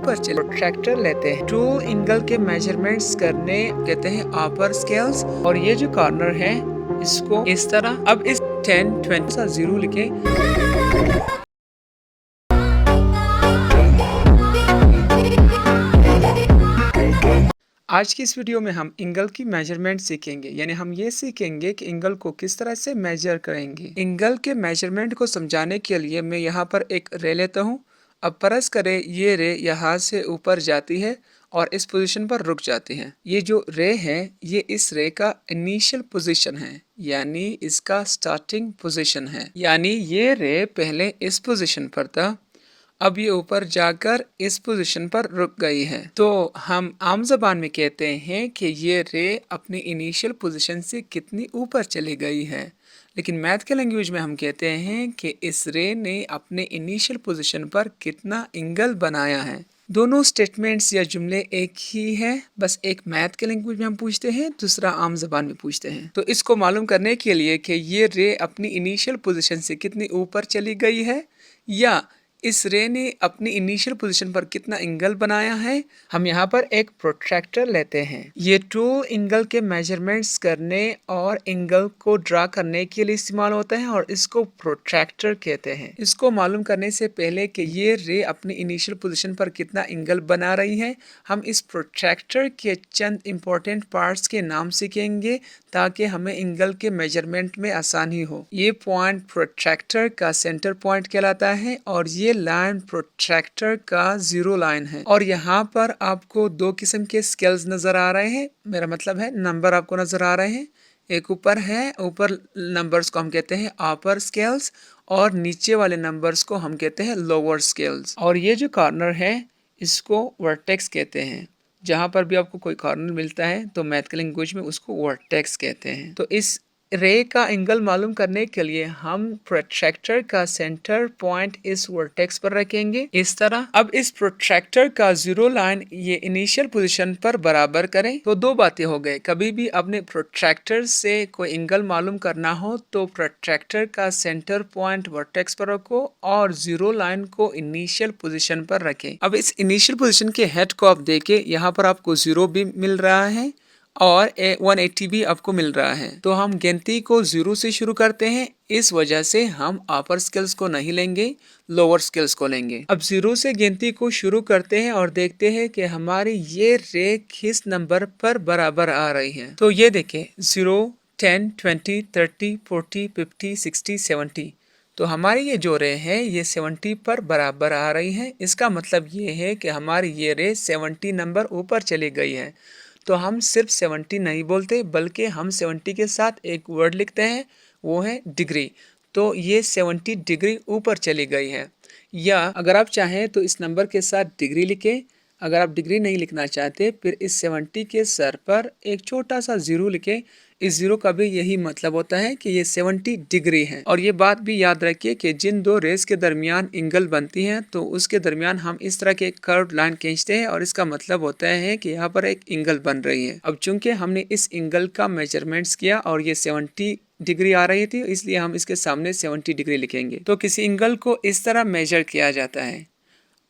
ऊपर चले। प्रोट्रैक्टर लेते हैं, ट्रू एंगल के मेजरमेंट्स करने कहते हैं अपर स्केल्स, और ये जो कॉर्नर है इसको इस तरह, अब इस 10, 20 सा 0 लिखे। आज की इस वीडियो में हम एंगल की मेजरमेंट सीखेंगे, यानी हम ये सीखेंगे कि एंगल को किस तरह से मेजर करेंगे। एंगल के मेजरमेंट को समझाने के लिए मैं यहाँ पर एक रे लेता हूँ। अब फर्ज करें ये रे यहाँ से ऊपर जाती है और इस पोजीशन पर रुक जाती है। ये जो रे है ये इस रे का इनिशियल पोजीशन है, यानी इसका स्टार्टिंग पोजीशन है। यानी ये रे पहले इस पोजीशन पर था, अब ये ऊपर जाकर इस पोजीशन पर रुक गई है। तो हम आम जबान में कहते हैं कि ये रे अपनी इनिशियल पोजीशन से कितनी ऊपर चली गई है, लेकिन मैथ के लैंग्वेज में हम कहते हैं कि इस रे ने अपने इनिशियल पोजीशन पर कितना एंगल बनाया है। दोनों स्टेटमेंट्स या जुमले एक ही है, बस एक मैथ के लैंग्वेज में हम पूछते हैं, दूसरा आम जबान में पूछते हैं। तो इसको मालूम करने के लिए कि ये रे अपनी इनिशियल पोजीशन से कितनी ऊपर चली गई है या इस रे ने अपनी इनिशियल पोजीशन पर कितना एंगल बनाया है, हम यहाँ पर एक प्रोट्रैक्टर लेते हैं। ये ट्रू एंगल के मेजरमेंट्स करने और एंगल को ड्रा करने के लिए इस्तेमाल होता है और इसको प्रोट्रैक्टर कहते हैं। इसको मालूम करने से पहले कि ये रे अपनी इनिशियल पोजीशन पर कितना एंगल बना रही है, हम इस प्रोट्रैक्टर के चंद इम्पोर्टेंट पार्ट्स के नाम सीखेंगे ताकि हमें एंगल के मेजरमेंट में आसानी हो। ये पॉइंट प्रोट्रैक्टर का सेंटर पॉइंट कहलाता है और ये लाइन प्रोट्रैक्टर का जीरो लाइन है। और यहाँ पर आपको दो किस्म के स्केल्स नजर आ रहे हैं, मेरा मतलब है नंबर आपको नजर आ रहे हैं। एक ऊपर है, ऊपर नंबर्स को हम कहते हैं अपर स्केल्स और नीचे वाले नंबर्स को हम कहते हैं लोअर स्केल्स। और ये जो कॉर्नर है इसको वर्टेक्स कहते हैं। जहाँ पर भी आपको कोई कॉर्नर मिलता है तो मैथ के लैंग्वेज में उसको वर्टेक्स कहते हैं। तो इस रे का एंगल मालूम करने के लिए हम प्रोट्रैक्टर का सेंटर पॉइंट इस वर्टेक्स पर रखेंगे इस तरह। अब इस प्रोट्रैक्टर का जीरो लाइन ये इनिशियल पोजीशन पर बराबर करें। तो दो बातें हो गए, कभी भी अपने प्रोट्रैक्टर से कोई एंगल मालूम करना हो तो प्रोट्रैक्टर का सेंटर पॉइंट वर्टेक्स पर रखो और जीरो लाइन को इनिशियल पोजीशन पर रखें। अब इस इनिशियल पोजीशन के हेड को आप देखें, यहाँ पर आपको 0 भी मिल रहा है और 180 भी आपको मिल रहा है। तो हम गिनती को 0 से शुरू करते हैं, इस वजह से हम अपर स्केल्स को नहीं लेंगे, लोअर स्केल्स को लेंगे। अब 0 से गिनती को शुरू करते हैं और देखते हैं कि हमारी ये रे किस नंबर पर बराबर आ रही है। तो ये देखें 0, 10, 20, 30, 40, 50, 60, 70। तो हमारी ये जो रे है ये 70 पर बराबर आ रही है। इसका मतलब ये है कि हमारी ये रे 70 नंबर ऊपर चली गई है। तो हम सिर्फ 70 नहीं बोलते, बल्कि हम 70 के साथ एक वर्ड लिखते हैं, वो है डिग्री। तो ये 70 डिग्री ऊपर चली गई है। या अगर आप चाहें तो इस नंबर के साथ डिग्री लिखें। अगर आप डिग्री नहीं लिखना चाहते फिर इस 70 के सर पर एक छोटा सा 0 लिखें। इस 0 का भी यही मतलब होता है कि ये 70 डिग्री है। और ये बात भी याद रखिए कि जिन दो रेस के दरमियान एंगल बनती हैं तो उसके दरमियान हम इस तरह के कर्व लाइन खींचते हैं और इसका मतलब होता है कि यहाँ पर एक एंगल बन रही है। अब चूंकि हमने इस एंगल का मेजरमेंट्स किया और ये 70 डिग्री आ रही थी, इसलिए हम इसके सामने 70 डिग्री लिखेंगे। तो किसी एंगल को इस तरह मेजर किया जाता है।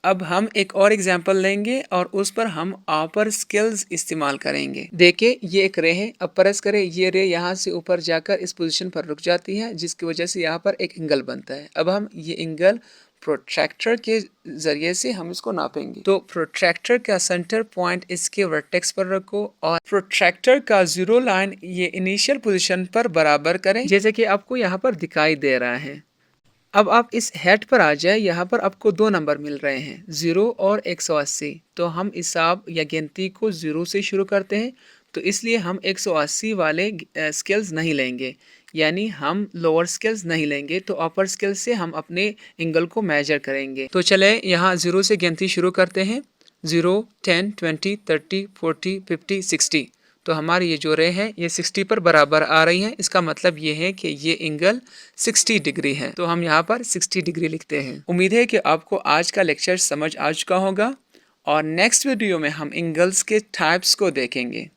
अब हम एक और एग्जाम्पल लेंगे और उस पर हम अपर स्केल्स इस्तेमाल करेंगे। देखिए ये एक रे है, अब फर्ज करें ये रे यहाँ से ऊपर जाकर इस पोजीशन पर रुक जाती है, जिसकी वजह से यहाँ पर एक एंगल बनता है। अब हम ये एंगल प्रोट्रैक्टर के जरिए से हम इसको नापेंगे। तो प्रोट्रैक्टर का सेंटर पॉइंट इसके वर्टेक्स पर रखो और प्रोट्रैक्टर का जीरो लाइन ये इनिशियल पोजीशन पर बराबर करें, जैसे कि आपको यहाँ पर दिखाई दे रहा है। अब आप इस हेड पर आ जाए, यहाँ पर आपको दो नंबर मिल रहे हैं, 0 और 180। तो हम हिसाब या गिनती को 0 से शुरू करते हैं, तो इसलिए हम 180 वाले स्केल्स नहीं लेंगे, यानी हम लोअर स्केल्स नहीं लेंगे। तो अपर स्केल से हम अपने एंगल को मेजर करेंगे। तो चले यहाँ 0 से गिनती शुरू करते हैं, 0, 10, 20, 30, 40, 50, 60। तो हमारी ये जो रे है ये 60 पर बराबर आ रही है। इसका मतलब ये है कि ये एंगल 60 डिग्री है। तो हम यहाँ पर 60 डिग्री लिखते हैं। उम्मीद है कि आपको आज का लेक्चर समझ आ चुका होगा और नेक्स्ट वीडियो में हम एंगल्स के टाइप्स को देखेंगे।